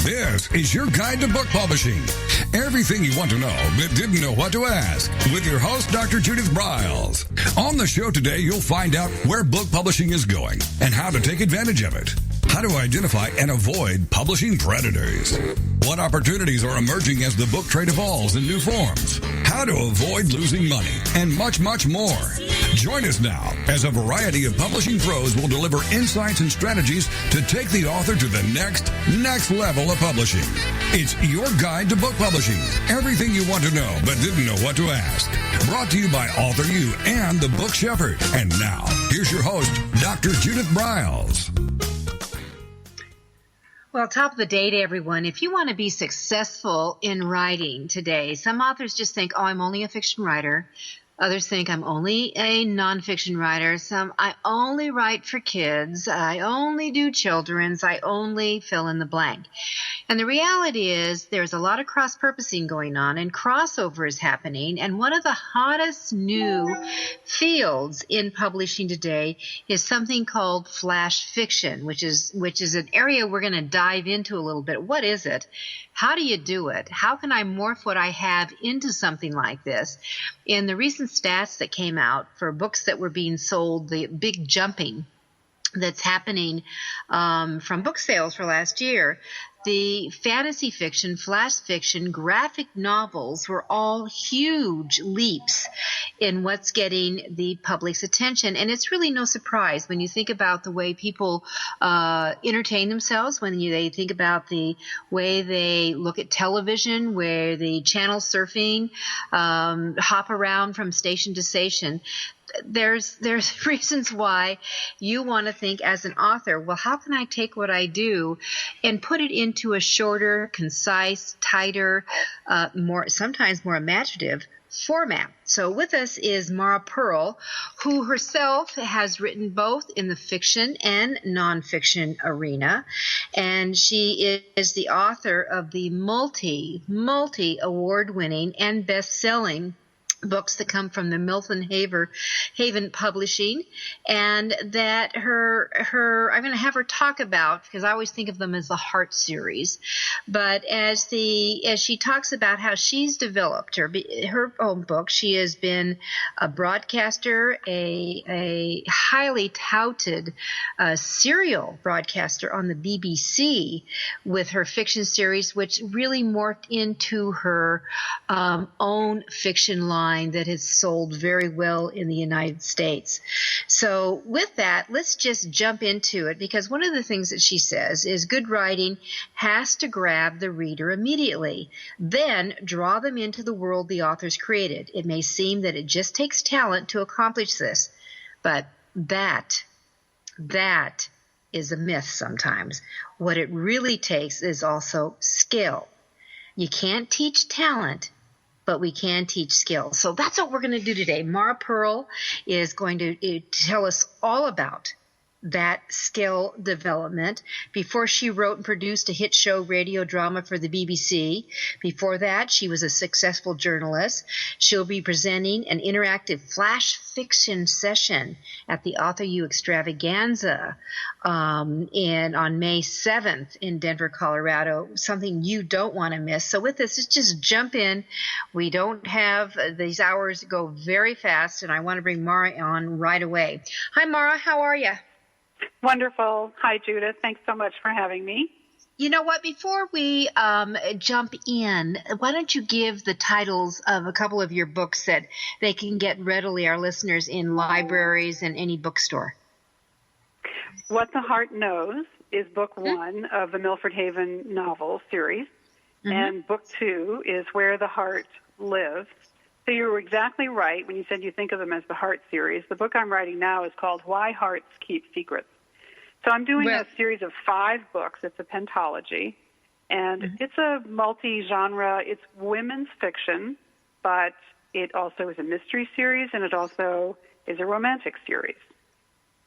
This is your guide to book publishing. Everything you want to know but didn't know what to ask with your host, Dr. Judith Briles. On the show today, you'll find out where book publishing is going and how to take advantage of it. How to identify and avoid publishing predators. What opportunities are emerging as the book trade evolves in new forms. How to avoid losing money and much, much more. Join us now as a variety of publishing pros will deliver insights and strategies to take the author to the next level of publishing. It's your guide to book publishing. Everything you want to know but didn't know what to ask. Brought to you by Author You and the Book Shepherd. And now, here's your host, Dr. Judith Briles. Well, top of the day to everyone. If you want to be successful in writing today, some authors just think, oh, I'm only a fiction writer. Others think I'm only a nonfiction writer. Some, I only write for kids. I only do children's. I only fill in the blank. And the reality is there's a lot of cross-purposing going on and crossover is happening. And one of the hottest new fields in publishing today is something called flash fiction, which is an area we're going to dive into a little bit. What is it? How do you do it? How can I morph what I have into something like this? In the recent stats that came out for books that were being sold, the big jumping that's happening from book sales for last year, the fantasy fiction, flash fiction, graphic novels were all huge leaps in what's getting the public's attention. And it's really no surprise when you think about the way people entertain themselves, when they think about the way they look at television, where the channel surfing, hop around from station to station. There's reasons why you want to think as an author, well, how can I take what I do and put it into a shorter, concise, tighter, sometimes more imaginative format? So with us is Mara Purl, who herself has written both in the fiction and nonfiction arena, and she is the author of the multi-award-winning and best-selling books that come from the Milton Haven Publishing, and that I'm going to have her talk about, because I always think of them as the Heart series, but as she talks about how she's developed her own book. She has been a broadcaster, a highly touted serial broadcaster on the BBC with her fiction series, which really morphed into her own fiction line that has sold very well in the United States. So with that, let's just jump into it, because one of the things that she says is good writing has to grab the reader immediately, then draw them into the world the author's created. It may seem that it just takes talent to accomplish this, but that is a myth sometimes. What it really takes is also skill. You can't teach talent, but we can teach skill. So that's what we're going to do today. Mara Purl is going to tell us all about that skill development. Before, she wrote and produced a hit show radio drama for the BBC. Before that, she was a successful journalist. She'll be presenting an interactive flash fiction session at the Author You Extravaganza on May 7th in Denver, Colorado, something you don't want to miss. So with this, let's just jump in. We don't have these hours go very fast, and I want to bring Mara on right away. Hi, Mara. How are you? Wonderful. Hi, Judith. Thanks so much for having me. You know what? Before we jump in, why don't you give the titles of a couple of your books that they can get readily, our listeners, in libraries and any bookstore? What the Heart Knows is book one of the Milford Haven novel series, and book two is Where the Heart Lives. So you were exactly right when you said you think of them as the Heart series. The book I'm writing now is called Why Hearts Keep Secrets. So I'm doing a series of 5 books. It's a pentology, and it's a multi-genre. It's women's fiction, but it also is a mystery series, and it also is a romantic series.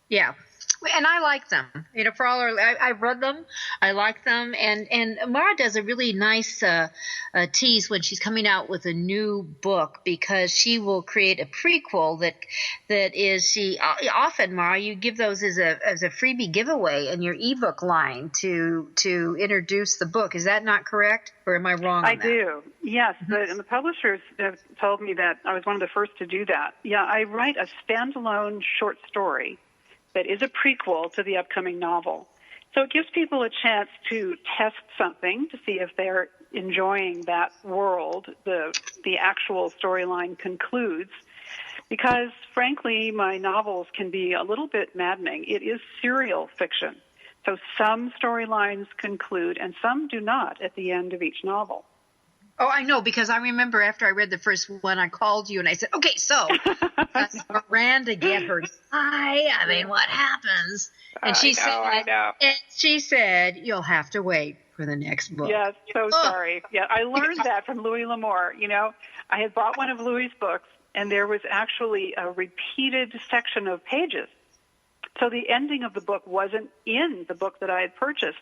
Yeah. And I like them. For all I've read them. I like them. And Mara does a really nice tease when she's coming out with a new book, because she will create a prequel that is often, Mara, you give those as a freebie giveaway in your ebook line to introduce the book. Is that not correct, or am I wrong? I do. Yes, and the publishers have told me that I was one of the first to do that. Yeah, I write a standalone short story that is a prequel to the upcoming novel. So it gives people a chance to test something to see if they're enjoying that world the actual storyline concludes. Because, frankly, my novels can be a little bit maddening. It is serial fiction. So some storylines conclude and some do not at the end of each novel. Oh, I know, because I remember after I read the first one, I called you and I said, okay, so Miranda get her guy. I mean, what happens? And she said, you'll have to wait for the next book. Yes, so sorry. Yeah, I learned that from Louis L'Amour. I had bought one of Louis' books, and there was actually a repeated section of pages. So the ending of the book wasn't in the book that I had purchased.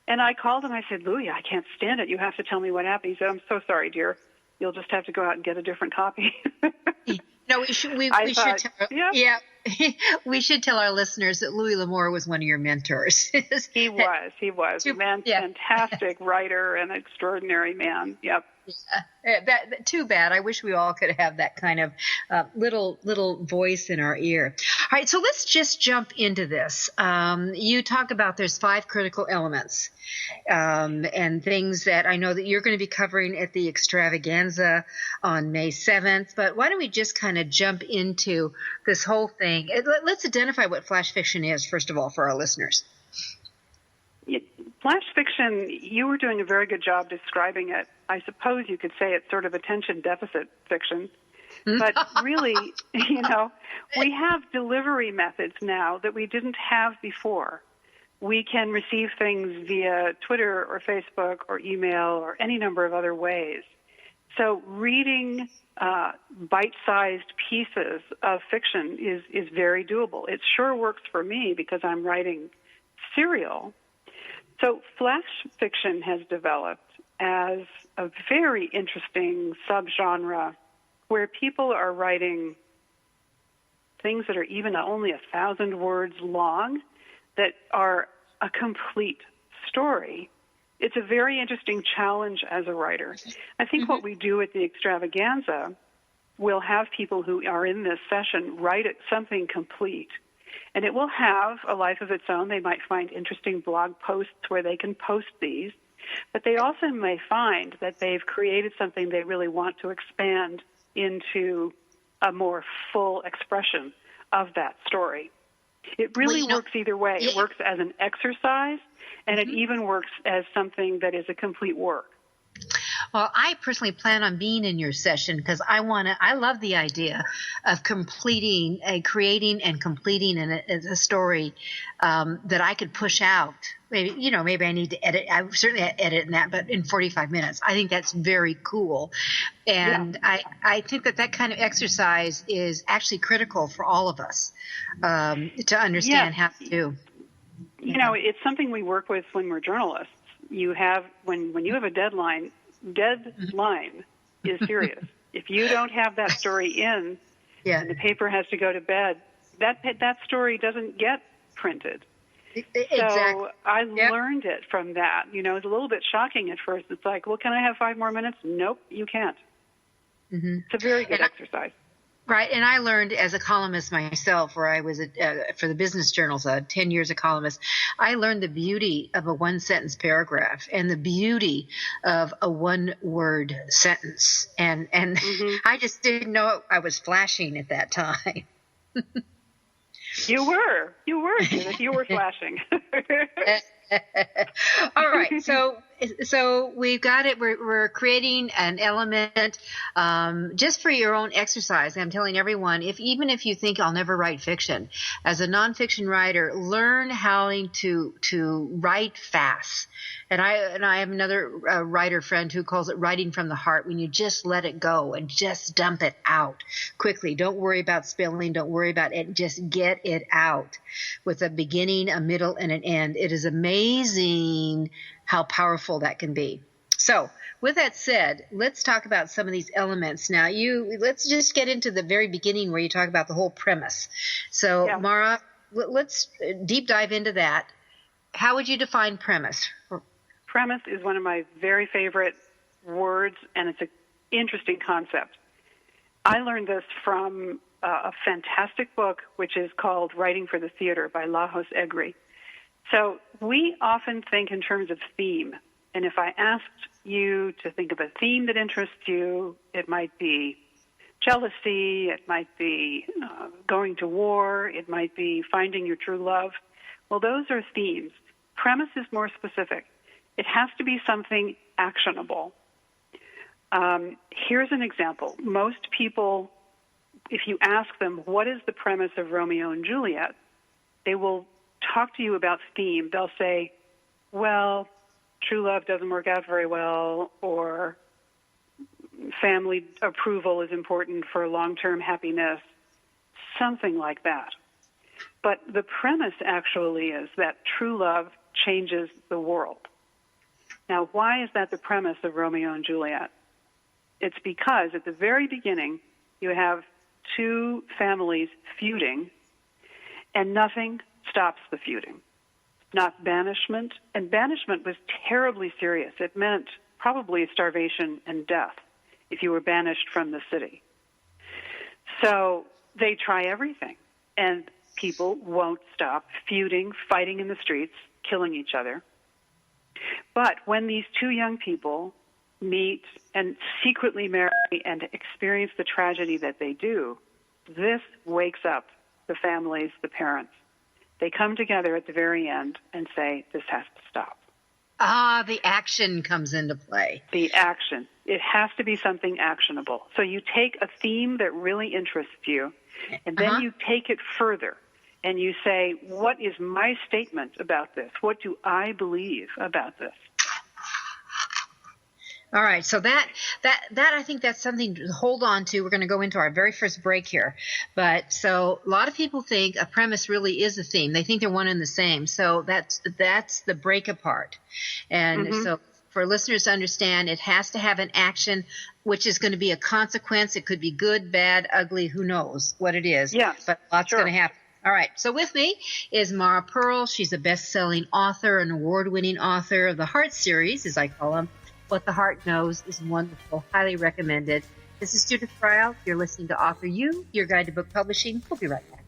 And I called him. I said, Louis, I can't stand it. You have to tell me what happened. He said, I'm so sorry, dear. You'll just have to go out and get a different copy. No, we should tell our listeners that Louis L'Amour was one of your mentors. He was. Fantastic writer and extraordinary man. Yep. Too bad. I wish we all could have that kind of little voice in our ear. All right, so let's just jump into this. You talk about there's 5 critical elements and things that I know that you're going to be covering at the extravaganza on May 7th. But why don't we just kind of jump into this whole thing? Let's identify what flash fiction is, first of all, for our listeners. Flash fiction, you were doing a very good job describing it. I suppose you could say it's sort of attention deficit fiction. But really, we have delivery methods now that we didn't have before. We can receive things via Twitter or Facebook or email or any number of other ways. So reading bite-sized pieces of fiction is very doable. It sure works for me because I'm writing serial. So flash fiction has developed as a very interesting subgenre where people are writing things that are even only 1,000 words long that are a complete story. It's a very interesting challenge as a writer. I think what we do at the extravaganza, we'll have people who are in this session write something complete. And it will have a life of its own. They might find interesting blog posts where they can post these. But they also may find that they've created something they really want to expand into a more full expression of that story. It really works either way. It works as an exercise, and it even works as something that is a complete work. Well, I personally plan on being in your session because I love the idea of creating and completing a story that I could push out. Maybe I need to edit. I certainly edit in that, but in 45 minutes. I think that's very cool. And I think that kind of exercise is actually critical for all of us to understand how to do. It's something we work with when we're journalists. You have, when you have a deadline is serious. If you don't have that story in, and the paper has to go to bed, that story doesn't get printed. Exactly. So I learned it from that. It's a little bit shocking at first. It's like, well, can I have 5 more minutes? Nope, you can't. It's a very good exercise. Right, and I learned as a columnist myself, where I was for the business journals, 10 years a columnist, I learned the beauty of a one-sentence paragraph and the beauty of a one-word sentence. And I just didn't know I was flashing at that time. You were, Judith. You were flashing. All right, so So we've got it. We're creating an element just for your own exercise. I'm telling everyone, even if you think I'll never write fiction, as a nonfiction writer, learn how to write fast. And I have another writer friend who calls it writing from the heart, when you just let it go and just dump it out quickly. Don't worry about spelling. Don't worry about it. Just get it out with a beginning, a middle, and an end. It is amazing how powerful that can be. So with that said, let's talk about some of these elements. Now, let's just get into the very beginning where you talk about the whole premise. So, yeah. Mara, let's deep dive into that. How would you define premise? Premise is one of my very favorite words, and it's an interesting concept. I learned this from a fantastic book, which is called Writing for the Theater by Lajos Egri. So we often think in terms of theme. And if I asked you to think of a theme that interests you, it might be jealousy, it might be going to war, it might be finding your true love. Well, those are themes. Premise is more specific. It has to be something actionable. Here's an example. Most people, if you ask them, what is the premise of Romeo and Juliet, they will talk to you about theme. They'll say, well, true love doesn't work out very well, or family approval is important for long-term happiness, something like that. But the premise actually is that true love changes the world. Now, why is that the premise of Romeo and Juliet? It's because at the very beginning, you have two families feuding, and nothing stops the feuding. Not banishment, and banishment was terribly serious. It meant probably starvation and death if you were banished from the city. So they try everything, and people won't stop feuding, fighting in the streets, killing each other. But when these two young people meet and secretly marry and experience the tragedy that they do, this wakes up the families, the parents. They come together at the very end and say, this has to stop. Ah, the action comes into play. The action. It has to be something actionable. So you take a theme that really interests you, and then you take it further. And you say, what is my statement about this? What do I believe about this? All right. So that I think that's something to hold on to. We're going to go into our very first break here. But so a lot of people think a premise really is a theme. They think they're one and the same. So that's the break apart. And so for listeners to understand, it has to have an action, which is going to be a consequence. It could be good, bad, ugly, who knows what it is. Yeah, but lots going to happen. All right. So with me is Mara Purl. She's a best-selling author, an award-winning author of the Heart series, as I call them. What the Heart Knows is wonderful. Highly recommended. This is Judith Briles. You're listening to Author You, your guide to book publishing. We'll be right back.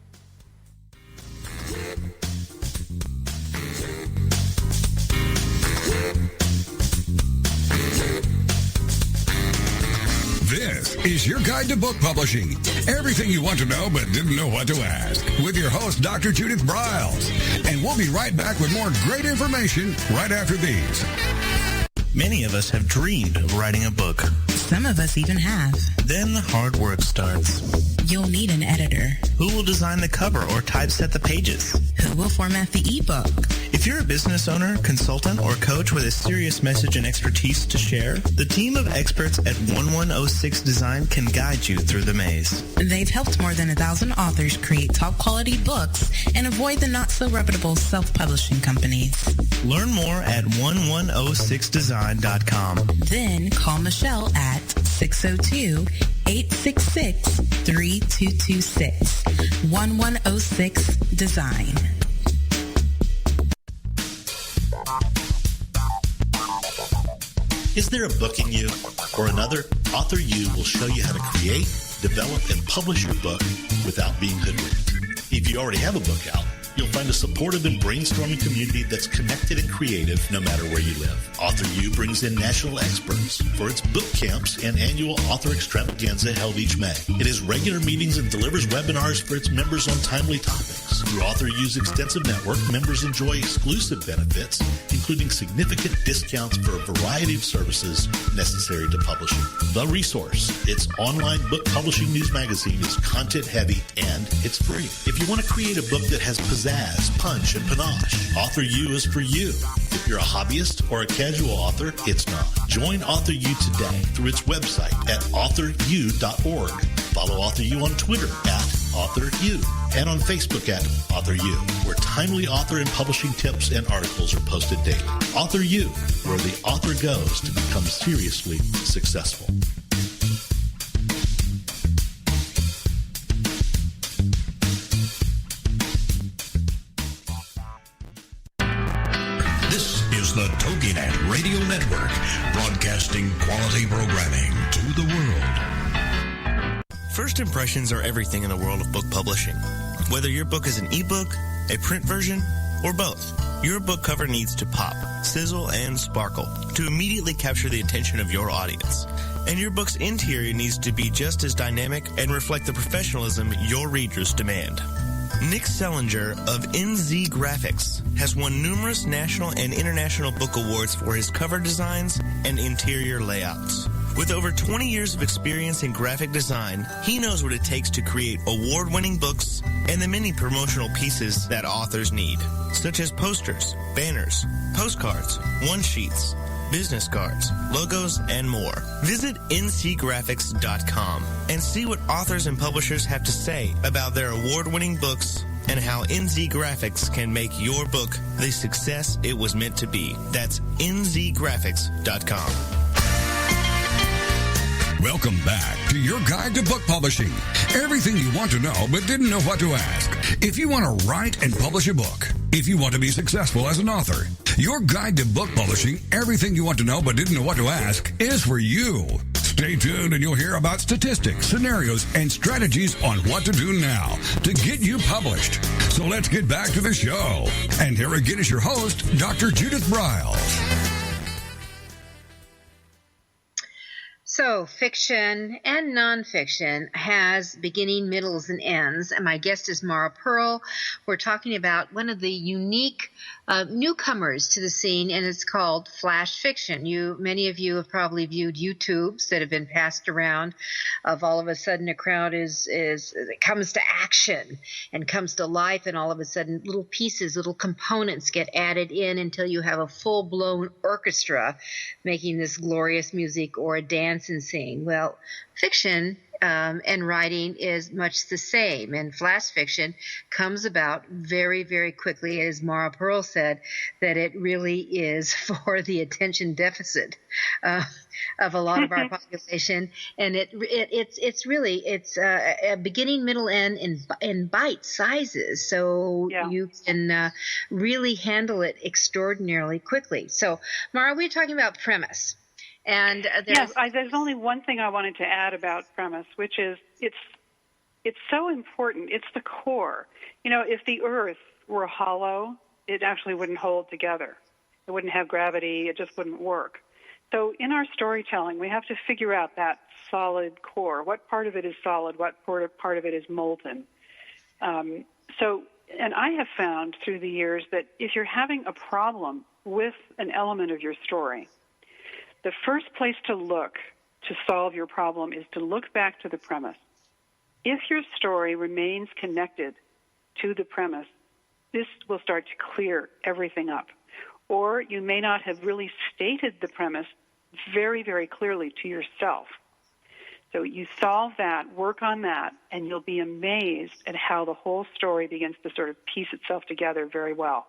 This is your guide to book publishing. Everything you want to know but didn't know what to ask. With your host, Dr. Judith Briles. And we'll be right back with more great information right after these. Many of us have dreamed of writing a book. Some of us even have. Then the hard work starts. You'll need an editor. Who will design the cover or typeset the pages? Who will format the ebook? If you're a business owner, consultant, or coach with a serious message and expertise to share, the team of experts at 1106 Design can guide you through the maze. They've helped more than 1,000 authors create top-quality books and avoid the not-so-reputable self-publishing companies. Learn more at 1106design.com. Then call Michelle at 602-866-3226. 1106 Design. Is there a book in you or another? Author You will show you how to create, develop, and publish your book without being hoodwinked. If you already have a book out, You'll find a supportive and brainstorming community that's connected and creative no matter where you live. Author U brings in national experts for its book camps and annual author extravaganza held each May. It has regular meetings and delivers webinars for its members on timely topics. Through Author U's extensive network, members enjoy exclusive benefits, including significant discounts for a variety of services necessary to publishing. The Resource, its online book publishing news magazine, is content-heavy and it's free. If you want to create a book that has pizzazz, punch, and panache, Author U is for you. If you're a hobbyist or a casual author, it's not. Join Author U today through its website at authoru.org. Follow Author U on Twitter at AuthorU and on Facebook at AuthorU, where timely author and publishing tips and articles are posted daily. Author U, where the author goes to become seriously successful. This is the TogiNet Radio Network, broadcasting quality programming to the world. First impressions are everything in the world of book publishing. Whether your book is an ebook, a print version, or both, your book cover needs to pop, sizzle, and sparkle to immediately capture the attention of your audience. And your book's interior needs to be just as dynamic and reflect the professionalism your readers demand. Nick Sellinger of NZ Graphics has won numerous national and international book awards for his cover designs and interior layouts. With over 20 years of experience in graphic design, he knows what it takes to create award-winning books and the many promotional pieces that authors need, such as posters, banners, postcards, one-sheets, business cards, logos, and more. Visit ncgraphics.com and see what authors and publishers have to say about their award-winning books and how NZ Graphics can make your book the success it was meant to be. That's nzgraphics.com. Welcome back to your guide to book publishing. Everything you want to know but didn't know what to ask. If you want to write and publish a book, if you want to be successful as an author, your guide to book publishing, everything you want to know but didn't know what to ask, is for you. Stay tuned and you'll hear about statistics, scenarios, and strategies on what to do now to get you published. So let's get back to the show. And here again is your host, Dr. Judith Briles. So fiction and nonfiction has beginning, middles, and ends. And my guest is Mara Purl. We're talking about one of the unique newcomers to the scene, and it's called flash fiction. Many of you have probably viewed YouTubes that have been passed around of all of a sudden a crowd it comes to action and comes to life, and all of a sudden little pieces, little components get added in until you have a full-blown orchestra making this glorious music or a dance and sing. Well, fiction and writing is much the same, and flash fiction comes about very, very quickly, as Mara Purl said, that it really is for the attention deficit of a lot of our population, and it's really a beginning, middle, end in bite sizes, so you can really handle it extraordinarily quickly. So, Mara, we're talking about premise. And there's only one thing I wanted to add about premise, which is it's so important. It's the core. You know, if the earth were hollow, it actually wouldn't hold together. It wouldn't have gravity. It just wouldn't work. So in our storytelling, we have to figure out that solid core. What part of it is solid? What part of it is molten? And I have found through the years that if you're having a problem with an element of your story, the first place to look to solve your problem is to look back to the premise. If your story remains connected to the premise, this will start to clear everything up. Or you may not have really stated the premise very, very clearly to yourself. So you solve that, work on that, and you'll be amazed at how the whole story begins to sort of piece itself together very well.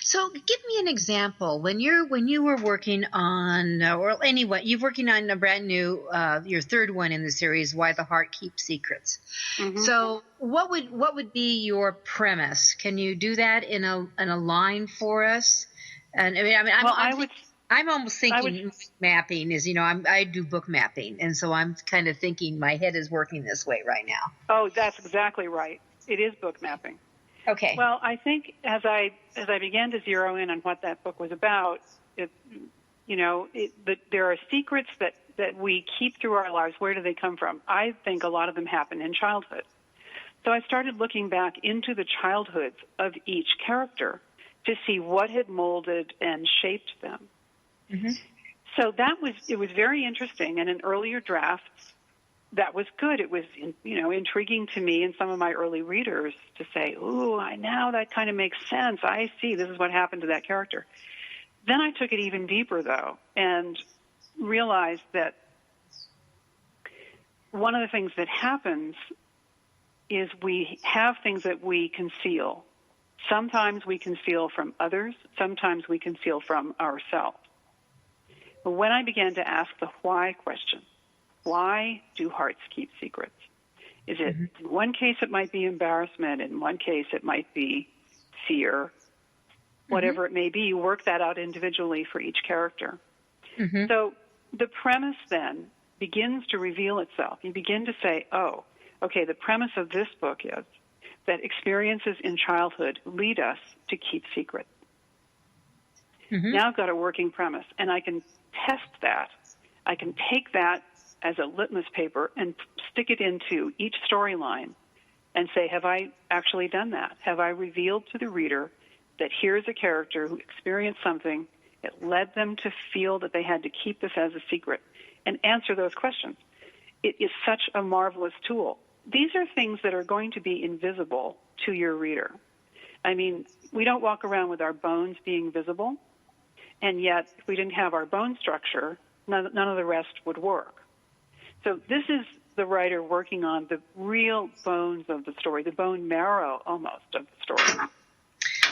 So give me an example. When you were working on, or anyway, you're working on a brand new, your third one in the series, Why the Heart Keeps Secrets. Mm-hmm. So what would be your premise? Can you do that in a line for us? And I'm almost thinking mapping is, I do book mapping, and so I'm kind of thinking my head is working this way right now. Oh, that's exactly right. It is book mapping. Okay. Well, I think as I began to zero in on what that book was about, there are secrets that we keep through our lives. Where do they come from? I think a lot of them happen in childhood. So I started looking back into the childhoods of each character to see what had molded and shaped them. Mm-hmm. So it was very interesting. And in earlier drafts, that was good. It was, intriguing to me and some of my early readers to say, ooh, now that kind of makes sense. I see. This is what happened to that character. Then I took it even deeper, though, and realized that one of the things that happens is we have things that we conceal. Sometimes we conceal from others. Sometimes we conceal from ourselves. But when I began to ask the why question, why do hearts keep secrets? Is it, in one case, it might be embarrassment. In one case, it might be fear. Whatever it may be, you work that out individually for each character. Mm-hmm. So the premise then begins to reveal itself. You begin to say, oh, okay, the premise of this book is that experiences in childhood lead us to keep secrets. Mm-hmm. Now I've got a working premise, and I can test that. I can take that as a litmus paper and stick it into each storyline and say, have I actually done that? Have I revealed to the reader that here's a character who experienced something that led them to feel that they had to keep this as a secret, and answer those questions? It is such a marvelous tool. These are things that are going to be invisible to your reader. I mean, we don't walk around with our bones being visible, and yet if we didn't have our bone structure, none of the rest would work. So this is the writer working on the real bones of the story, the bone marrow almost of the story.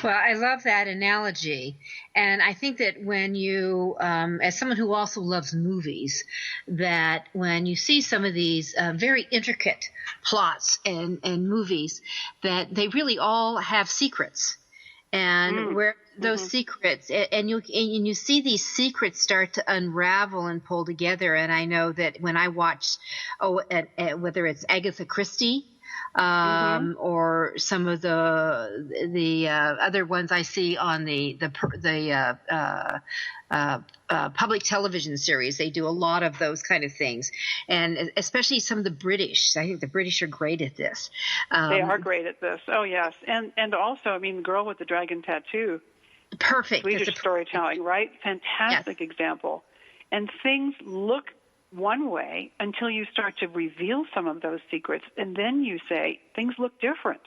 Well, I love that analogy. And I think that when you, as someone who also loves movies, that when you see some of these very intricate plots and movies, that they really all have secrets. And where those secrets, and you see these secrets start to unravel and pull together. And I know that when I watch, whether it's Agatha Christie, or some of the other ones I see on the public television series. They do a lot of those kind of things, and especially some of the British. I think the British are great at this. They are great at this. Oh yes, and also, I mean, the Girl with the Dragon Tattoo. Perfect. Swedish storytelling, right? Fantastic example. And things look one way until you start to reveal some of those secrets, and then you say, things look different.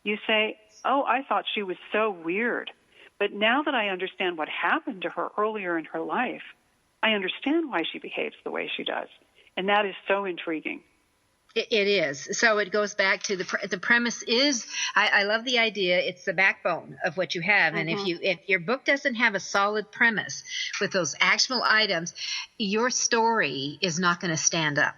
You say, oh, I thought she was so weird, but now that I understand what happened to her earlier in her life, I understand why she behaves the way she does, and that is so intriguing. It is. So it goes back to the premise is, I love the idea. It's the backbone of what you have. And if your book doesn't have a solid premise with those actionable items, your story is not going to stand up.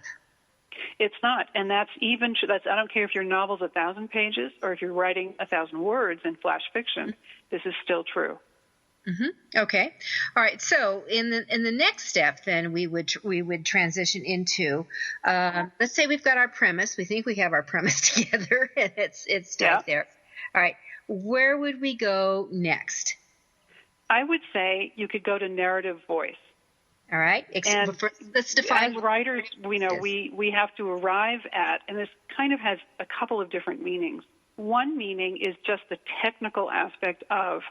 It's not. And that's I don't care if your novel's 1,000 pages or if you're writing 1,000 words in flash fiction, this is still true. Mm-hmm. Okay. All right. So in the next step, then we would transition into, let's say we've got our premise. We think we have our premise together, and it's tight there. All right. Where would we go next? I would say you could go to narrative voice. All right. Let's define. As writers, we have to arrive at, and this kind of has a couple of different meanings. One meaning is just the technical aspect of,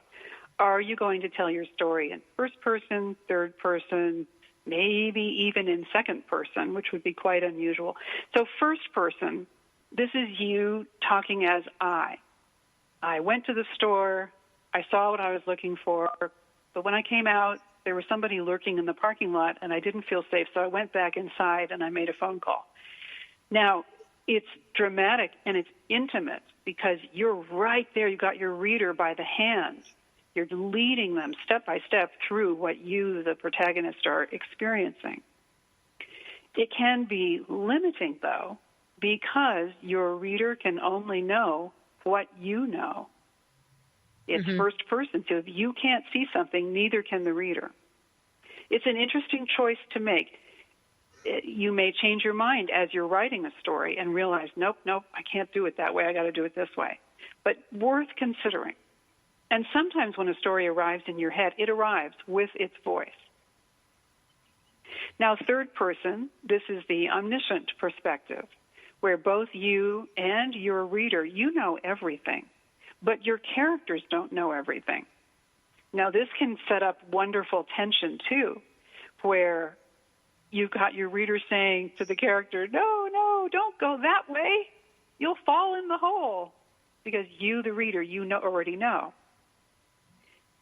are you going to tell your story in first person, third person, maybe even in second person, which would be quite unusual. So first person, this is you talking as I. I went to the store, I saw what I was looking for, but when I came out, there was somebody lurking in the parking lot, and I didn't feel safe, so I went back inside and I made a phone call. Now, it's dramatic and it's intimate because you're right there. You got your reader by the hand. You're leading them step by step through what you, the protagonist, are experiencing. It can be limiting, though, because your reader can only know what you know. It's first person, so if you can't see something, neither can the reader. It's an interesting choice to make. You may change your mind as you're writing a story and realize, nope, I can't do it that way. I got to do it this way. but worth considering. And sometimes when a story arrives in your head, it arrives with its voice. Now, third person, this is the omniscient perspective, where both you and your reader, you know everything, but your characters don't know everything. Now, this can set up wonderful tension, too, where you've got your reader saying to the character, no, don't go that way. You'll fall in the hole, because you, the reader, already know.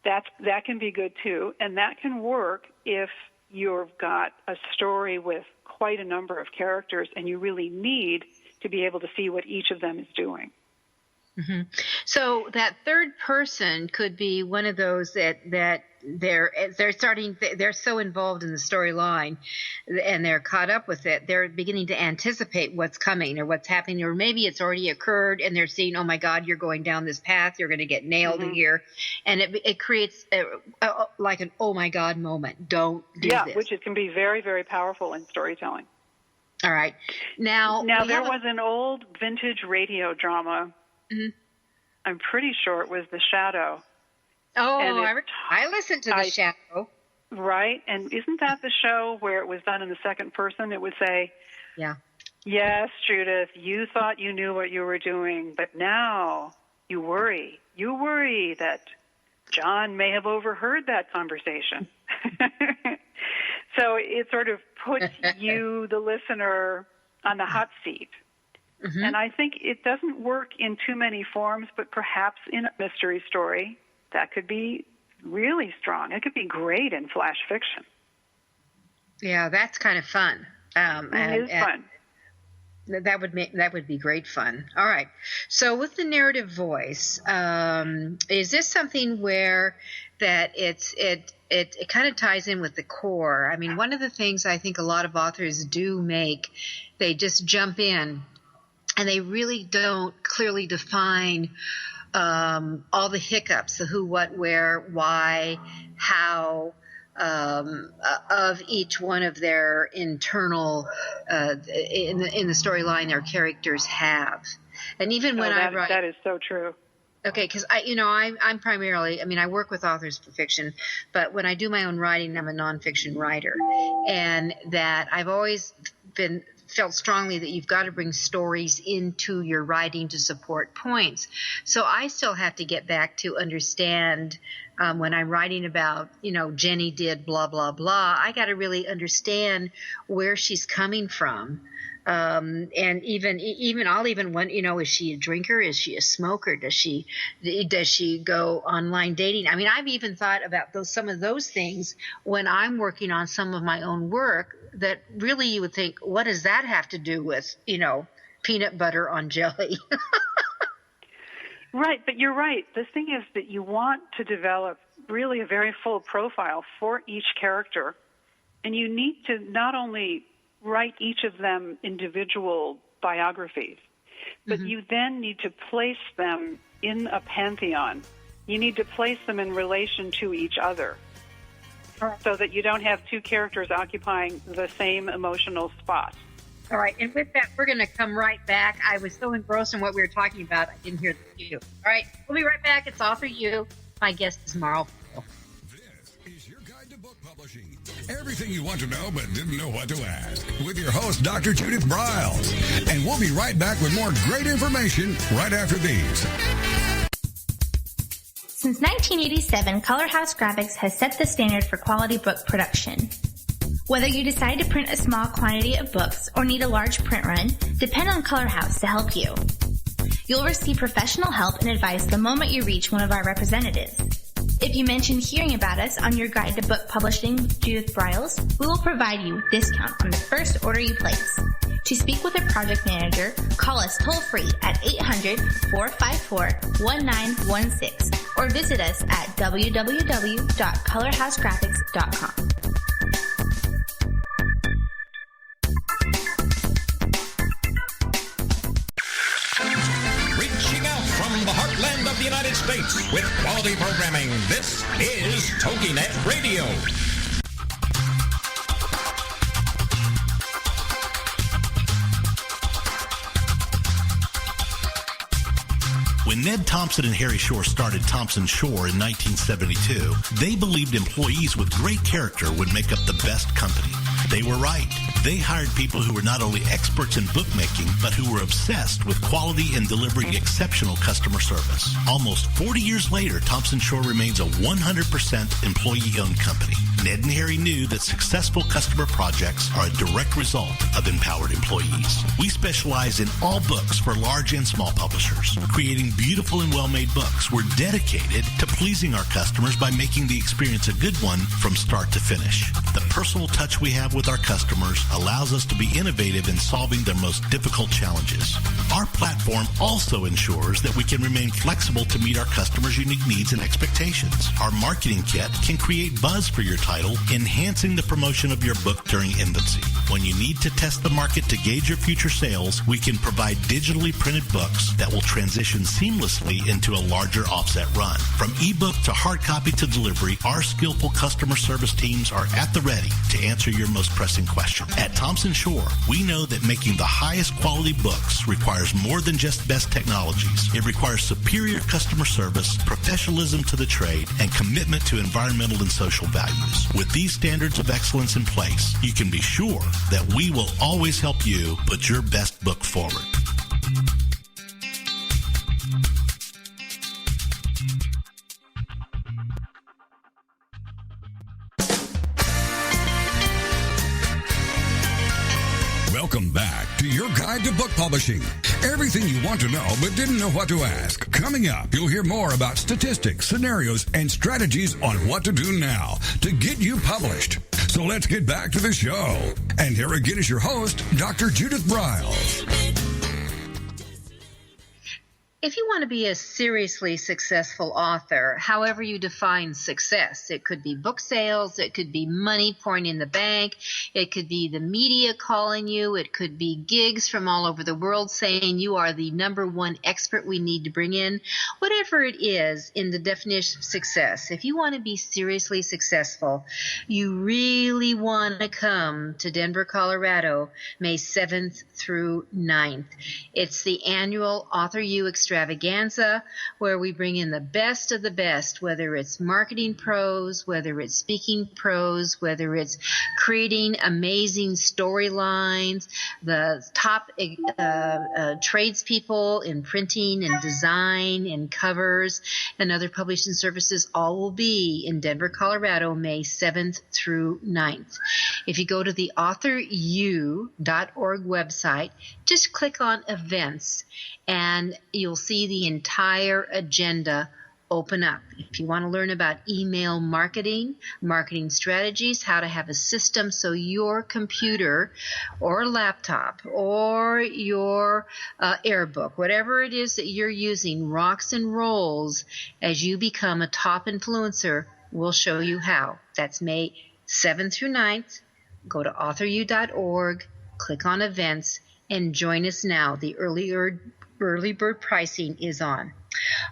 That can be good, too, and that can work if you've got a story with quite a number of characters and you really need to be able to see what each of them is doing. Mm-hmm. So that third person could be one of those that they're so involved in the storyline and they're caught up with it, they're beginning to anticipate what's coming or what's happening, or maybe it's already occurred and they're seeing, oh my God, you're going down this path, you're going to get nailed here, and it creates like an oh my God moment. Don't do this. Which it can be very, very powerful in storytelling. All right. Now there was an old vintage radio drama. Mm-hmm. I'm pretty sure it was The Shadow. Oh, I listened to The Shadow. Right, and isn't that the show where it was done in the second person? It would say, yeah, yes, Judith, you thought you knew what you were doing, but now you worry. You worry that John may have overheard that conversation. So it sort of puts you, the listener, on the hot seat. Mm-hmm. And I think it doesn't work in too many forms, but perhaps in a mystery story, that could be really strong. It could be great in flash fiction. Yeah, that's kind of fun. It is fun. That would be great fun. All right. So with the narrative voice, is this something where that it kind of ties in with the core? I mean, one of the things I think a lot of authors do they just jump in and they really don't clearly define all the hiccups, the who, what, where, why, how, of each one of their internal, in the storyline their characters have. And even when I write... That is so true. Okay, because I'm primarily, I work with authors for fiction, but when I do my own writing, I'm a nonfiction writer. And that I've always felt strongly that you've got to bring stories into your writing to support points. So I still have to get back to understand when I'm writing about, Jenny did blah, blah, blah, I got to really understand where she's coming from. And even I'll even want, is she a drinker? Is she a smoker? Does she go online dating? I've even thought about some of those things when I'm working on some of my own work that really you would think, what does that have to do with, peanut butter on jelly? Right, but you're right. The thing is that you want to develop really a very full profile for each character, and you need to not only write each of them individual biographies, but you then need to place them in a pantheon. You need to place them in relation to each other so that you don't have two characters occupying the same emotional spot. All right, and with that, we're going to come right back. I was so engrossed in what we were talking about, I didn't hear the cue. All right, we'll be right back. It's Author You. My guest is Mara Purl. This is your guide to book publishing. Everything you want to know but didn't know what to ask. With your host, Dr. Judith Briles. And we'll be right back with more great information right after these. Since 1987, Color House Graphics has set the standard for quality book production. Whether you decide to print a small quantity of books or need a large print run, depend on Color House to help you. You'll receive professional help and advice the moment you reach one of our representatives. If you mention hearing about us on your guide to book publishing with Judith Briles, we will provide you a discount on the first order you place. To speak with a project manager, call us toll-free at 800-454-1916 or visit us at www.colorhousegraphics.com. The heartland of the United States with quality programming. This is TogiNet Radio. When When Ned Thompson and Harry Shore started Thompson Shore in 1972, they believed employees with great character would make up the best company. They were right. They hired people who were not only experts in bookmaking, but who were obsessed with quality and delivering exceptional customer service. Almost 40 years later, Thompson Shore remains a 100% employee-owned company. Ned and Harry knew that successful customer projects are a direct result of empowered employees. We specialize in all books for large and small publishers, creating beautiful and well-made books. We're dedicated to pleasing our customers by making the experience a good one from start to finish. The personal touch we have with our customers allows us to be innovative in solving their most difficult challenges. Our platform also ensures that we can remain flexible to meet our customers' unique needs and expectations. Our marketing kit can create buzz for your title, enhancing the promotion of your book during infancy. When you need to test the market to gauge your future sales, we can provide digitally printed books that will transition seamlessly into a larger offset run. From ebook to hard copy to delivery, our skillful customer service teams are at the ready to answer your most pressing question. At Thompson Shore, we know that making the highest quality books requires more than just best technologies. It requires superior customer service, professionalism to the trade, and commitment to environmental and social values. With these standards of excellence in place, you can be sure that we will always help you put your best book forward. Welcome back to your guide to book publishing. Everything you want to know but didn't know what to ask. Coming up, you'll hear more about statistics, scenarios, and strategies on what to do now to get you published. So let's get back to the show. And here again is your host, Dr. Judith Briles. If you want to be a seriously successful author, however you define success, it could be book sales, it could be money pouring in the bank, it could be the media calling you, it could be gigs from all over the world saying you are the number one expert we need to bring in. Whatever it is in the definition of success, if you want to be seriously successful, you really want to come to Denver, Colorado, May 7th through 9th. It's the annual Author U Extravaganza, where we bring in the best of the best, whether it's marketing pros, whether it's speaking pros, whether it's creating amazing storylines, the top tradespeople in printing and design and covers and other publishing services, all will be in Denver, Colorado, May 7th through 9th. If you go to the authoru.org website, just click on events and you'll see the entire agenda open up. If you want to learn about email marketing, marketing strategies, how to have a system so your computer or laptop or your AirBook, whatever it is that you're using, rocks and rolls as you become a top influencer, we'll show you how. That's May 7th through 9th. Go to authoru.org, click on events, and join us now. The early bird pricing is on.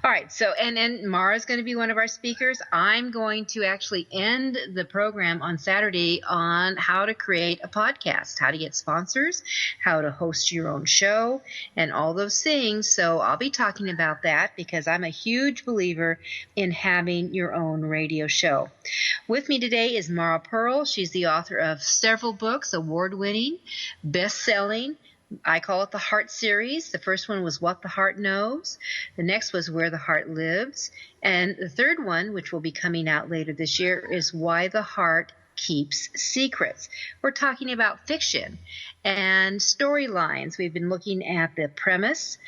All right, so and Mara's going to be one of our speakers. I'm going to actually end the program on Saturday on how to create a podcast, how to get sponsors, how to host your own show, and all those things. So I'll be talking about that because I'm a huge believer in having your own radio show. With me today is Mara Purl. She's the author of several books, award-winning, best-selling. I call it the Heart series. The first one was What the Heart Knows. The next was Where the Heart Lives. And the third one, which will be coming out later this year, is Why the Heart Keeps Secrets. We're talking about fiction and storylines. We've been looking at the premise.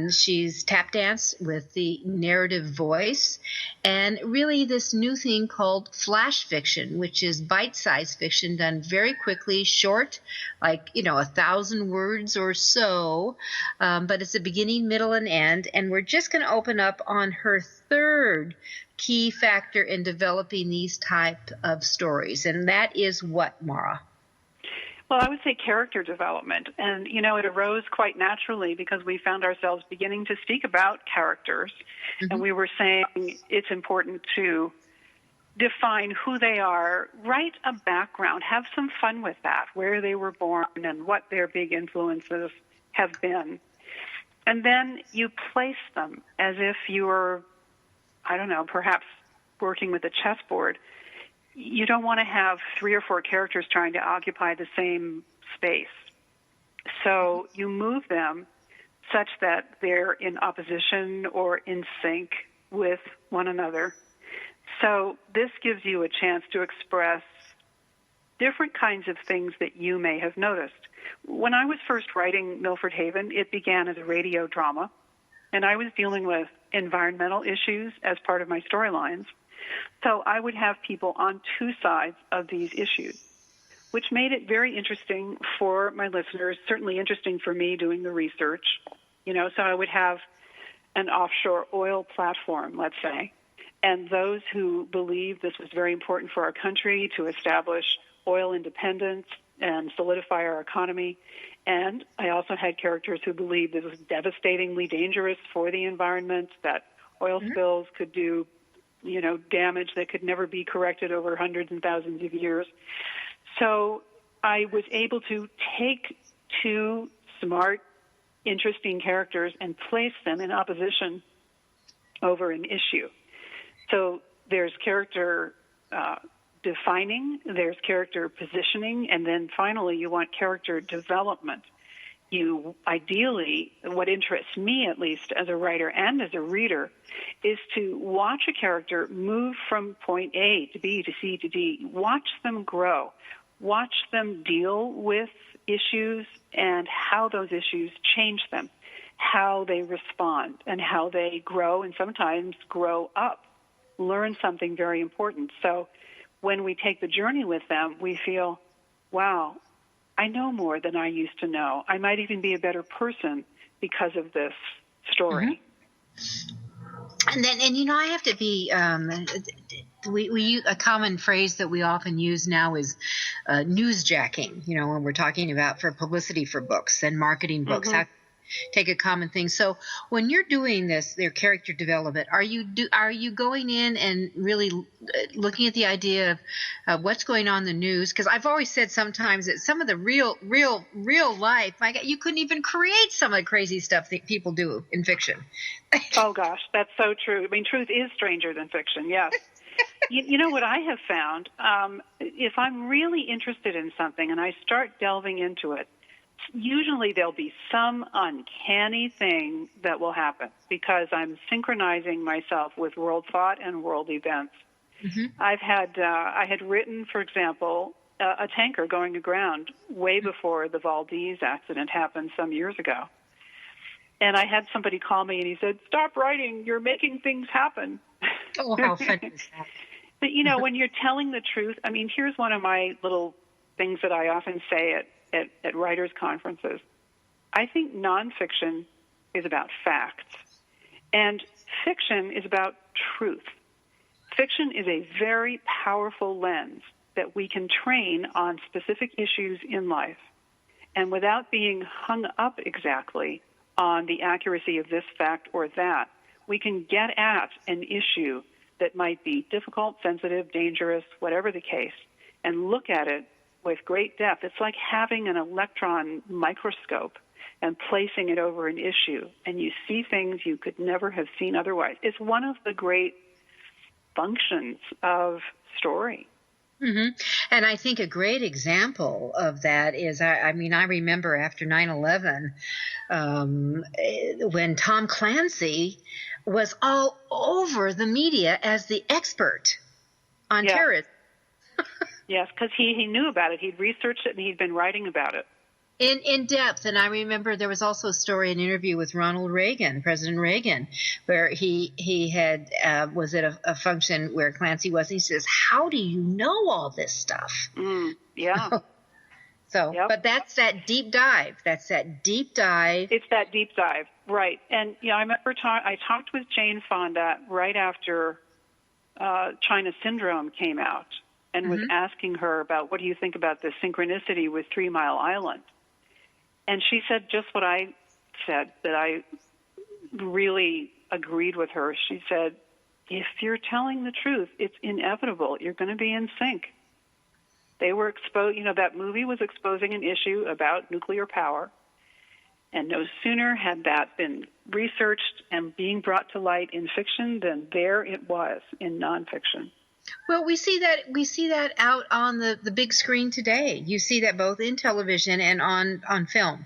She's tap danced with the narrative voice, and really this new thing called flash fiction, which is bite-sized fiction done very quickly, short, like 1,000 words or so, but it's a beginning, middle, and end. And we're just going to open up on her third key factor in developing these type of stories, and that is what, Mara? Well, I would say character development. And, it arose quite naturally because we found ourselves beginning to speak about characters. Mm-hmm. And we were saying it's important to define who they are, write a background, have some fun with that, where they were born and what their big influences have been. And then you place them as if you were, I don't know, perhaps working with a chessboard. You don't want to have 3 or 4 characters trying to occupy the same space. So you move them such that they're in opposition or in sync with one another. So this gives you a chance to express different kinds of things that you may have noticed. When I was first writing Milford Haven, it began as a radio drama, and I was dealing with environmental issues as part of my storylines. So I would have people on 2 sides of these issues, which made it very interesting for my listeners, certainly interesting for me doing the research. So I would have an offshore oil platform, let's say, and those who believed this was very important for our country to establish oil independence and solidify our economy. And I also had characters who believed it was devastatingly dangerous for the environment, that oil spills could do, damage that could never be corrected over hundreds and thousands of years. So I was able to take 2 smart, interesting characters and place them in opposition over an issue. So there's character defining, there's character positioning, and then finally you want character development. You ideally, what interests me at least as a writer and as a reader, is to watch a character move from point A to B to C to D. Watch them grow. Watch them deal with issues and how those issues change them, how they respond, and how they grow and sometimes grow up, learn something very important. So when we take the journey with them, we feel, wow, I know more than I used to know. I might even be a better person because of this story. And then, I have to be, we use a common phrase that we often use now is newsjacking, when we're talking about for publicity for books and marketing books. How take a common thing. So when you're doing this, their character development, are you going in and really looking at the idea of what's going on in the news? Because I've always said sometimes that some of the real life, my God, you couldn't even create some of the crazy stuff that people do in fiction. Oh gosh, that's so true. I mean, truth is stranger than fiction. Yes. You know what I have found? If I'm really interested in something and I start delving into it, usually there'll be some uncanny thing that will happen because I'm synchronizing myself with world thought and world events. I had written, for example, a tanker going aground way before the Valdez accident happened some years ago. And I had somebody call me and he said, "Stop writing, you're making things happen." Oh, how funny is that? But, when you're telling the truth, I mean, here's one of my little things that I often say at writers' conferences. I think nonfiction is about facts, and fiction is about truth. Fiction is a very powerful lens that we can train on specific issues in life, and without being hung up exactly on the accuracy of this fact or that, we can get at an issue that might be difficult, sensitive, dangerous, whatever the case, and look at it with great depth. It's like having an electron microscope and placing it over an issue, and you see things you could never have seen otherwise. It's one of the great functions of story. And I think a great example of that is, I remember after 9/11, when Tom Clancy was all over the media as the expert on terrorism. Yes, because he knew about it. He'd researched it and he'd been writing about it. In depth. And I remember there was also a story, an interview with Ronald Reagan, President Reagan, where he had was at a function where Clancy was. And he says, "How do you know all this stuff?" But that's that deep dive. It's that deep dive. Right. And, I remember I talked with Jane Fonda right after China Syndrome came out and was asking her about, what do you think about the synchronicity with 3 Mile Island? And she said just what I said, that I really agreed with her. She said, if you're telling the truth, it's inevitable. You're going to be in sync. They were exposed, that movie was exposing an issue about nuclear power. And no sooner had that been researched and being brought to light in fiction than there it was in nonfiction. Well, we see that out on the big screen today. You see that both in television and on film.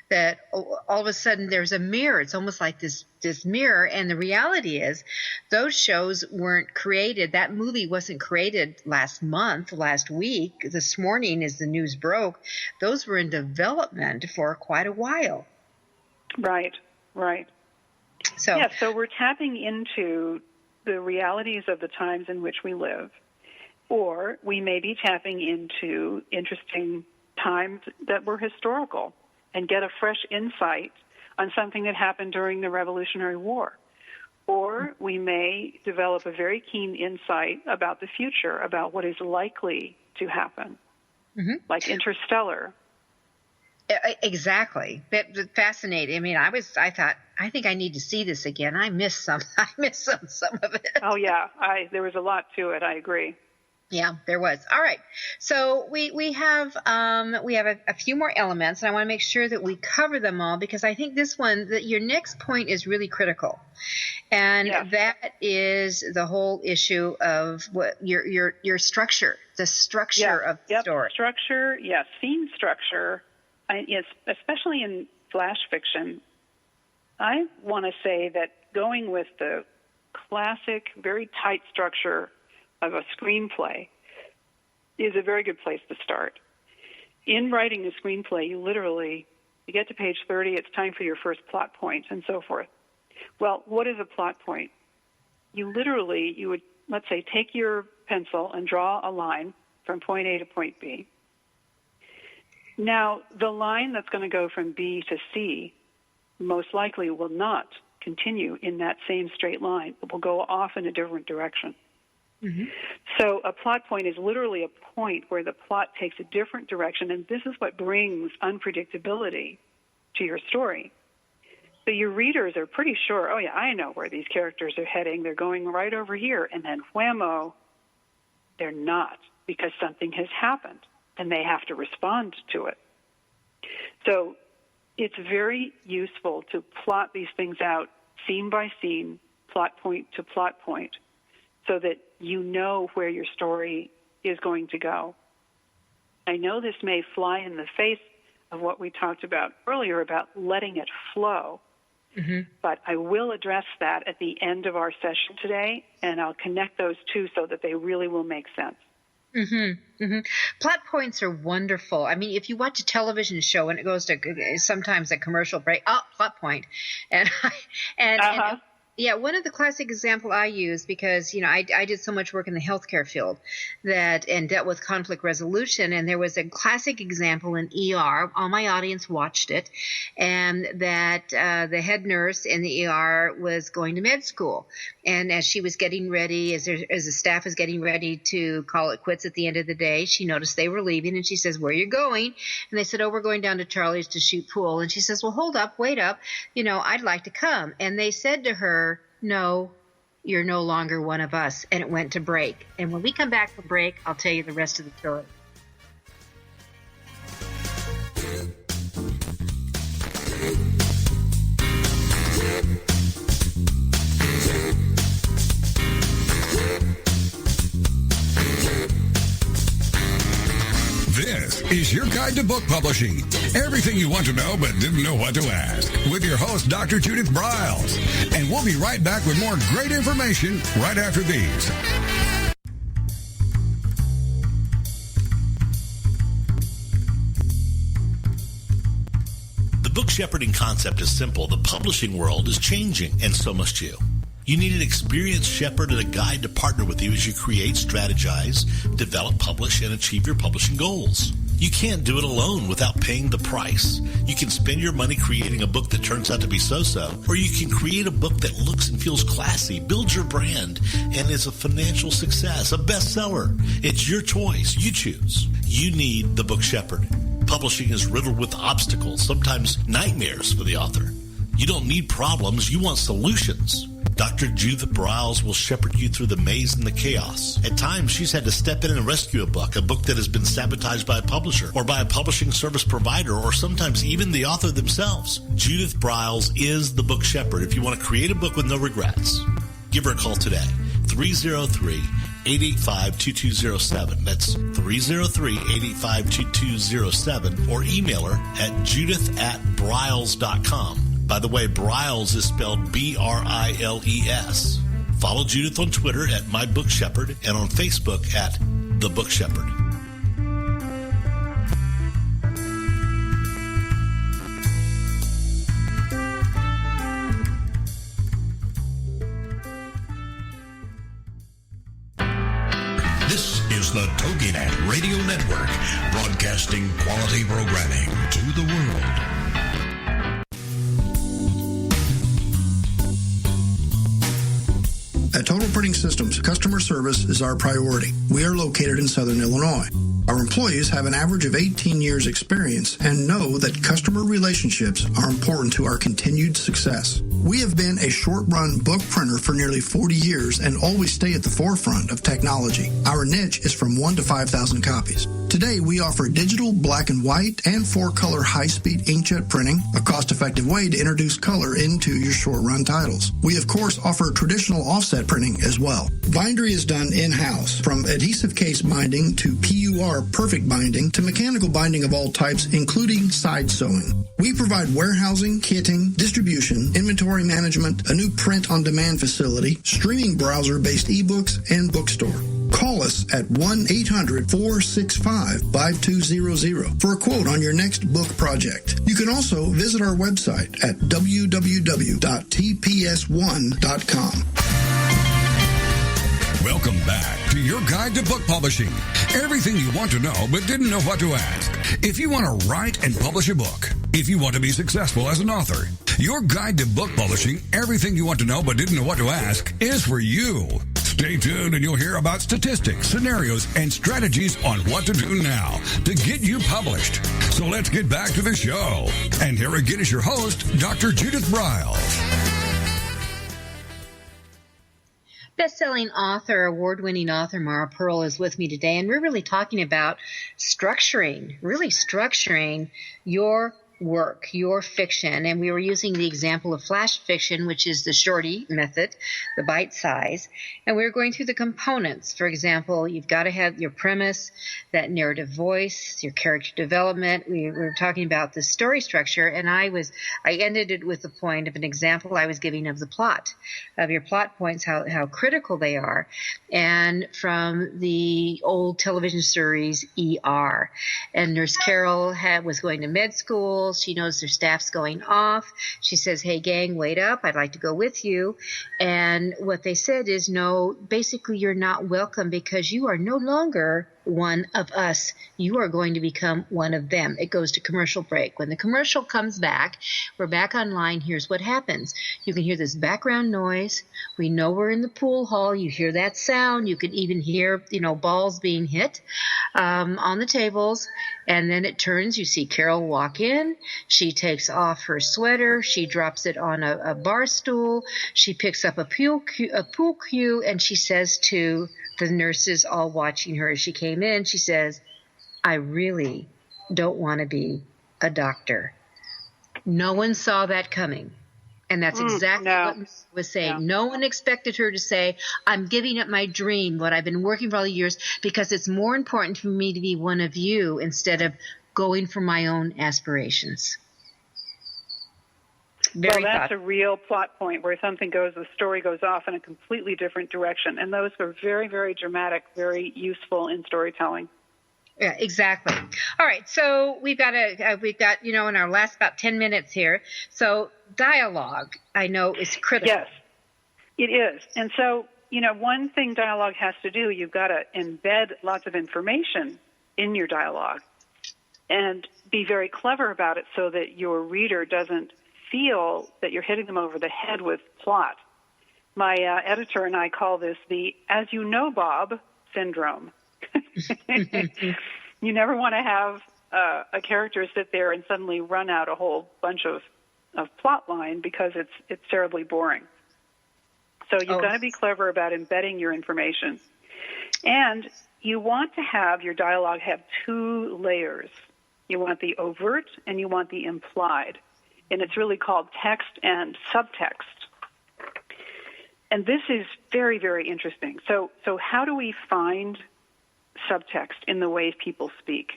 That all of a sudden there's a mirror. It's almost like this mirror. And the reality is those shows weren't created. That movie wasn't created last week. This morning as the news broke, those were in development for quite a while. Right. So we're tapping into the realities of the times in which we live, or we may be tapping into interesting times that were historical and get a fresh insight on something that happened during the Revolutionary War. Or we may develop a very keen insight about the future, about what is likely to happen, like Interstellar. Exactly. That's fascinating. I mean, I thought, I think I need to see this again. I missed some of it. Oh yeah. There was a lot to it. I agree. Yeah, there was. All right. So we have a few more elements, and I want to make sure that we cover them all because I think your next point is really critical. And that is the whole issue of what your structure, the structure of the story. Structure, scene structure. Especially in flash fiction, I want to say that going with the classic, very tight structure of a screenplay is a very good place to start. In writing a screenplay, you get to page 30, it's time for your first plot point, and so forth. Well, what is a plot point? You would, let's say, take your pencil and draw a line from point A to point B. Now, the line that's going to go from B to C most likely will not continue in that same straight line. It will go off in a different direction. Mm-hmm. So a plot point is literally a point where the plot takes a different direction, and this is what brings unpredictability to your story. So your readers are pretty sure, oh yeah, I know where these characters are heading. They're going right over here. And then whammo, they're not, because something has happened, and they have to respond to it. So it's very useful to plot these things out scene by scene, plot point to plot point, so that you know where your story is going to go. I know this may fly in the face of what we talked about earlier about letting it flow, but I will address that at the end of our session today, and I'll connect those two so that they really will make sense. Plot points are wonderful. I mean, if you watch a television show and it goes to sometimes a commercial break, plot point, and one of the classic example I use, because I did so much work in the healthcare field and dealt with conflict resolution, and there was a classic example in ER. All my audience watched it, and that the head nurse in the ER was going to med school, and as she was getting ready, as the staff was getting ready to call it quits at the end of the day, she noticed they were leaving, and she says, "Where are you going?" And they said, "Oh, we're going down to Charlie's to shoot pool." And she says, "Well, hold up, wait up, I'd like to come." And they said to her, "No, you're no longer one of us." And it went to break. And when we come back from break, I'll tell you the rest of the story. This is your guide to book publishing. Everything you want to know but didn't know what to ask. With your host, Dr. Judith Briles. And we'll be right back with more great information right after these. The book shepherding concept is simple. The publishing world is changing, and so must you. You need an experienced shepherd and a guide to partner with you as you create, strategize, develop, publish, and achieve your publishing goals. You can't do it alone without paying the price. You can spend your money creating a book that turns out to be so-so, or you can create a book that looks and feels classy, builds your brand, and is a financial success, a bestseller. It's your choice. You choose. You need the book shepherd. Publishing is riddled with obstacles, sometimes nightmares for the author. You don't need problems. You want solutions. Dr. Judith Briles will shepherd you through the maze and the chaos. At times, she's had to step in and rescue a book that has been sabotaged by a publisher or by a publishing service provider or sometimes even the author themselves. Judith Briles is the book shepherd if you want to create a book with no regrets. Give her a call today, 303-885-2207. That's 303-885-2207, or email her at judith@briles.com. By the way, Briles is spelled B-R-I-L-E-S. Follow Judith on Twitter at MyBookShepherd and on Facebook at The Book Shepherd. This is the TogiNet Radio Network, broadcasting quality programming to the world. At Total Printing Systems, customer service is our priority. We are located in Southern Illinois. Our employees have an average of 18 years experience and know that customer relationships are important to our continued success. We have been a short-run book printer for nearly 40 years and always stay at the forefront of technology. Our niche is from 1 to 5,000 copies. Today, we offer digital, black and white, and 4-color high-speed inkjet printing, a cost-effective way to introduce color into your short-run titles. We, of course, offer traditional offset printing as well. Bindery is done in-house, from adhesive case binding to PUR perfect binding to mechanical binding of all types, including side sewing. We provide warehousing, kitting, distribution, inventory management, a new print-on-demand facility, streaming browser-based ebooks, and bookstore. Call us at 1-800-465-5200 for a quote on your next book project. You can also visit our website at www.tps1.com. Welcome back to your guide to book publishing. Everything you want to know but didn't know what to ask. If you want to write and publish a book, if you want to be successful as an author, your guide to book publishing, everything you want to know but didn't know what to ask, is for you. Stay tuned and you'll hear about statistics, scenarios, and strategies on what to do now to get you published. So let's get back to the show. And here again is your host, Dr. Judith Briles. Best-selling author, award-winning author Mara Purl is with me today, and we're really talking about structuring your work, your fiction. And we were using the example of flash fiction, which is the shorty method, the bite size. And we were going through the components. For example, you've got to have your premise, that narrative voice, your character development. We were talking about the story structure, and I ended it with the point of an example I was giving of the plot, of your plot points, how critical they are. And from the old television series ER. And Nurse Carol was going to med school. She knows their staff's going off. She says, "Hey, gang, wait up. I'd like to go with you." And what they said is, no, basically you're not welcome because you are no longer one of us. You are going to become one of them. It goes to commercial break. When the commercial comes back, we're back online. Here's what happens. You can hear this background noise. We know we're in the pool hall. You hear that sound. You can even hear, balls being hit on the tables. And then it turns. You see Carol walk in. She takes off her sweater. She drops it on a bar stool. She picks up a pool cue, and she says to the nurses all watching her as she came in, she says, "I really don't want to be a doctor." No one saw that coming. And that's exactly what Ms. was saying. No one expected her to say, "I'm giving up my dream, what I've been working for all the years, because it's more important for me to be one of you instead of going for my own aspirations." Well, that's a real plot point where the story goes off in a completely different direction. And those are very, very dramatic, very useful in storytelling. Yeah, exactly. All right. So we've got, in our last about 10 minutes here. So dialogue, I know, is critical. Yes, it is. And so, one thing dialogue has to do, you've got to embed lots of information in your dialogue and be very clever about it so that your reader doesn't feel that you're hitting them over the head with plot. My editor and I call this the "as you know, Bob" syndrome. You never want to have a character sit there and suddenly run out a whole bunch of plot line because it's terribly boring. So you've got to be clever about embedding your information. And you want to have your dialogue have two layers. You want the overt and you want the implied. And it's really called text and subtext. And this is very, very interesting. So how do we find subtext in the way people speak?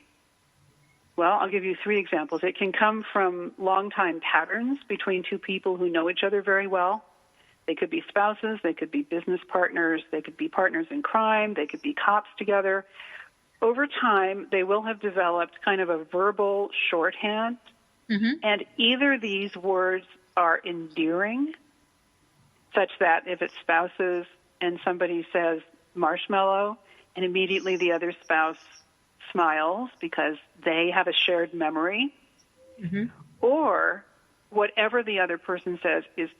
Well, I'll give you 3 examples. It can come from long-time patterns between two people who know each other very well. They could be spouses, they could be business partners, they could be partners in crime, they could be cops together. Over time, they will have developed kind of a verbal shorthand, and either these words are endearing, such that if it's spouses and somebody says marshmallow, and immediately the other spouse smiles because they have a shared memory, or whatever the other person says is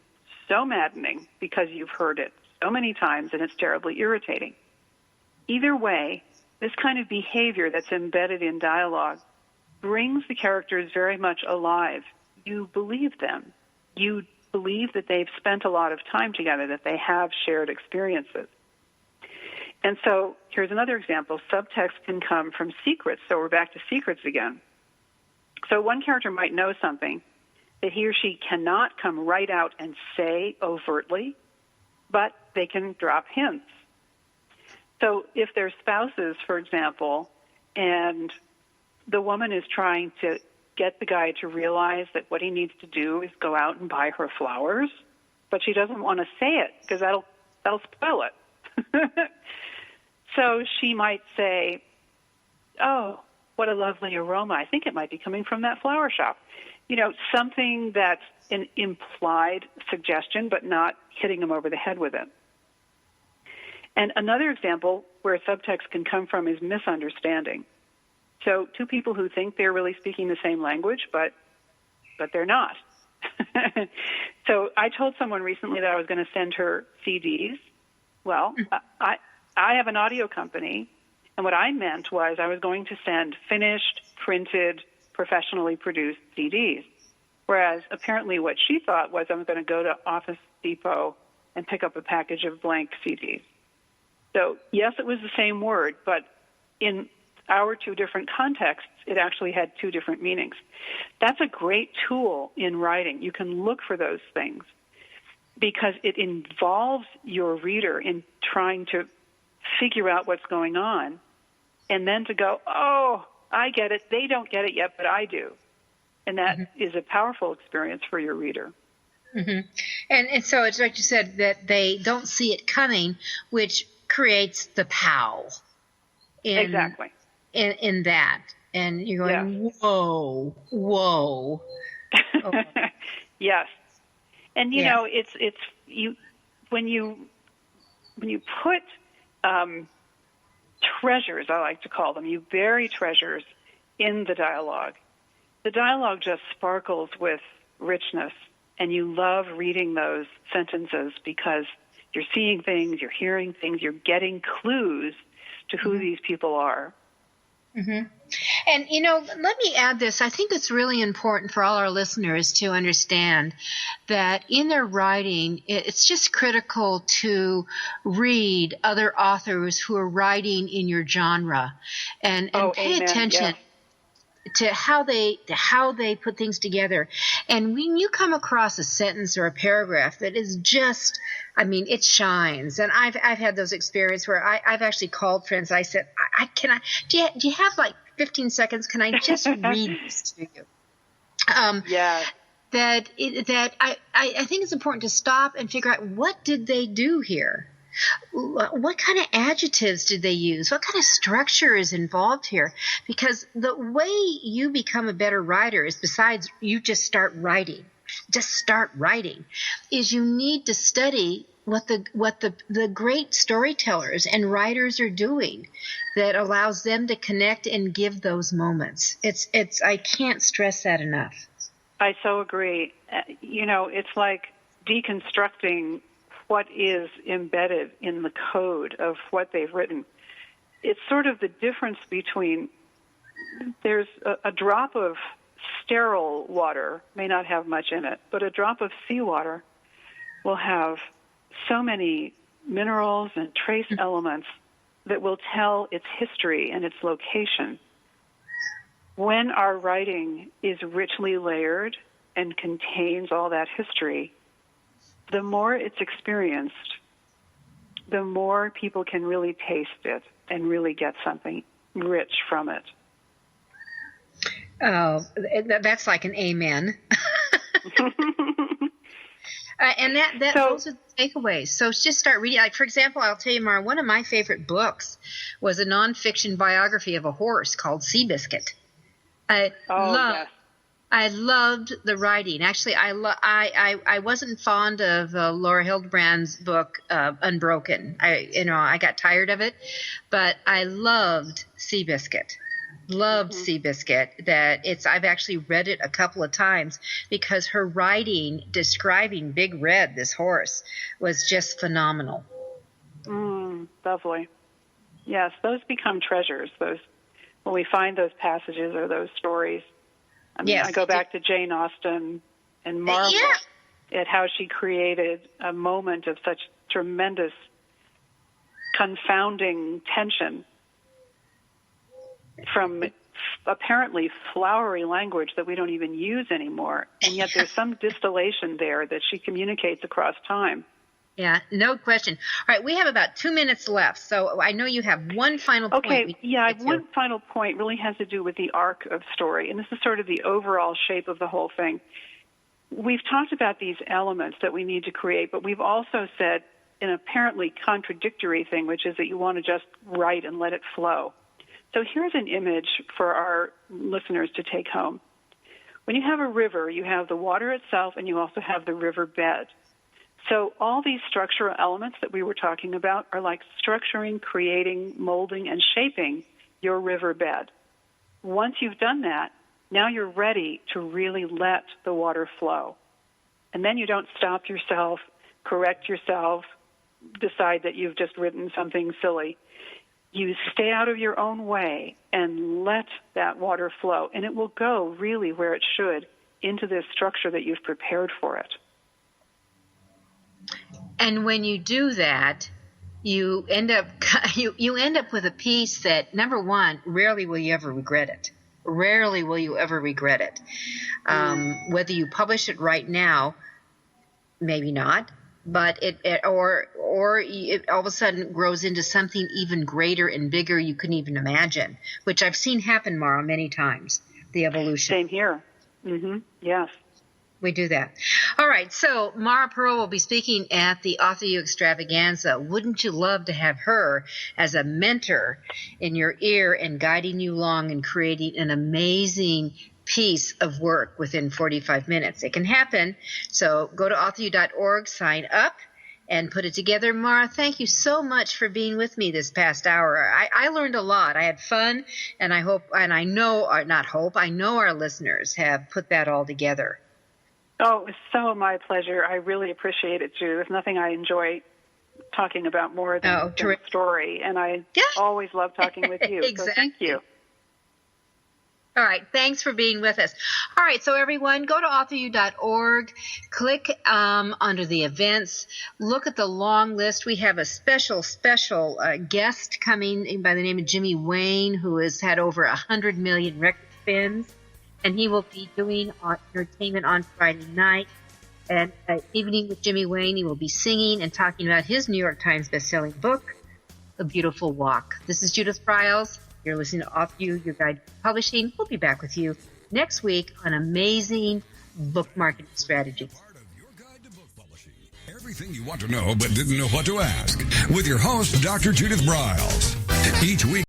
so maddening because you've heard it so many times and it's terribly irritating. Either way, this kind of behavior that's embedded in dialogue brings the characters very much alive. You believe them. You believe that they've spent a lot of time together, that they have shared experiences. And so here's another example. Subtext can come from secrets. So we're back to secrets again. So one character might know something that he or she cannot come right out and say overtly, but they can drop hints. So if they're spouses, for example, and the woman is trying to get the guy to realize that what he needs to do is go out and buy her flowers, but she doesn't want to say it because that'll spoil it. So she might say, "Oh, what a lovely aroma. I think it might be coming from that flower shop." You know, something that's an implied suggestion, but not hitting them over the head with it. And another example where subtext can come from is misunderstanding. So two people who think they're really speaking the same language, but they're not. So I told someone recently that I was going to send her CDs. Well, I have an audio company, and what I meant was I was going to send finished, printed, professionally produced CDs, whereas apparently what she thought was I'm going to go to Office Depot and pick up a package of blank CDs. So, yes, it was the same word, but in our 2 different contexts, it actually had 2 different meanings. That's a great tool in writing. You can look for those things because it involves your reader in trying to figure out what's going on and then to go, "Oh, I get it. They don't get it yet, but I do." And that is a powerful experience for your reader. And so it's like you said, that they don't see it coming, which creates the pow. Exactly. In that. And you're going, whoa. Oh. Yes. And, you know, it's you when you put treasures, I like to call them, you bury treasures in the dialogue just sparkles with richness, and you love reading those sentences because you're seeing things, you're hearing things, you're getting clues to who these people are. And, you know, let me add this. I think it's really important for all our listeners to understand that in their writing, it's just critical to read other authors who are writing in your genre and pay attention to how they put things together. And when you come across a sentence or a paragraph that is just, I mean, it shines. And I've had those experiences where I've actually called friends. I said, do you have like 15 seconds? Can I just read this to you? That I think it's important to stop and figure out, what did they do here? What kind of adjectives did they use? What kind of structure is involved here? Because the way you become a better writer is, besides you just start writing, is you need to study what the great storytellers and writers are doing that allows them to connect and give those moments. It's I can't stress that enough. I so agree. You know, it's like deconstructing what is embedded in the code of what they've written. It's sort of the difference between, there's a drop of sterile water may not have much in it, but a drop of seawater will have so many minerals and trace elements that will tell its history and its location. When our writing is richly layered and contains all that history, the more it's experienced, the more people can really taste it and really get something rich from it. Oh, that's like an amen. And those are the takeaways. So just start reading. Like, for example, I'll tell you, Mara, one of my favorite books was a nonfiction biography of a horse called Seabiscuit. I loved the writing. Actually, I wasn't fond of Laura Hildebrand's book Unbroken. I got tired of it, but I loved Seabiscuit. Seabiscuit. I've actually read it a couple of times because her writing describing Big Red, this horse, was just phenomenal. Lovely. Yes, those become treasures. Those when we find those passages or those stories. I mean, I go back to Jane Austen and marvel at how she created a moment of such tremendous confounding tension from apparently flowery language that we don't even use anymore. And yet there's some distillation there that she communicates across time. Yeah, no question. All right, we have about 2 minutes left, so I know you have one final point. Okay, one final point really has to do with the arc of story, and this is sort of the overall shape of the whole thing. We've talked about these elements that we need to create, but we've also said an apparently contradictory thing, which is that you want to just write and let it flow. So here's an image for our listeners to take home. When you have a river, you have the water itself, and you also have the river bed. So all these structural elements that we were talking about are like structuring, creating, molding, and shaping your riverbed. Once you've done that, now you're ready to really let the water flow. And then you don't stop yourself, correct yourself, decide that you've just written something silly. You stay out of your own way and let that water flow, and it will go really where it should, into this structure that you've prepared for it. And when you do that, you end up with a piece that, number one, rarely will you ever regret it. Rarely will you ever regret it. Whether you publish it right now, maybe not, but it all of a sudden grows into something even greater and bigger you couldn't even imagine, which I've seen happen, Mara, many times. The evolution. Same here. Yes. We do that. All right, so Mara Purl will be speaking at the Author You Extravaganza. Wouldn't you love to have her as a mentor in your ear and guiding you along and creating an amazing piece of work within 45 minutes? It can happen. So go to author.org, sign up, and put it together. Mara, thank you so much for being with me this past hour. I learned a lot. I had fun, and I know our listeners have put that all together. Oh, it's so my pleasure. I really appreciate it, Judith. There's nothing I enjoy talking about more than the story, and I always love talking with you. Exactly. So thank you. All right. Thanks for being with us. All right. So everyone, go to authoru.org, click under the events, look at the long list. We have a special guest coming by the name of Jimmy Wayne, who has had over 100 million record spins. And he will be doing entertainment on Friday night. And Evening with Jimmy Wayne, he will be singing and talking about his New York Times bestselling book, A Beautiful Walk. This is Judith Briles. You're listening to Author You, your guide to publishing. We'll be back with you next week on amazing book marketing strategies. Everything you want to know but didn't know what to ask. With your host, Dr. Judith Briles. Each week,